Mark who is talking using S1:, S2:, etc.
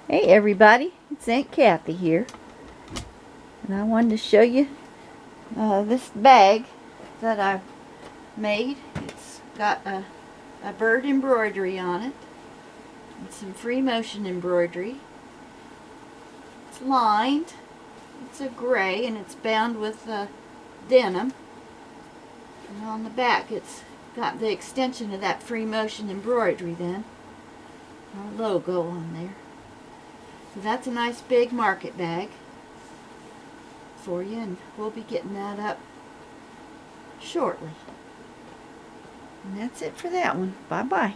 S1: Hey everybody, it's Aunt Cathy here, and I wanted to show you this bag that I've made. It's got a bird embroidery on it and some free motion embroidery. It's lined, it's a gray, and it's bound with denim, and on the back it's got the extension of that free motion embroidery then, our logo on there. So that's a nice big market bag for you, and we'll be getting that up shortly. And that's it for that one. Bye-bye.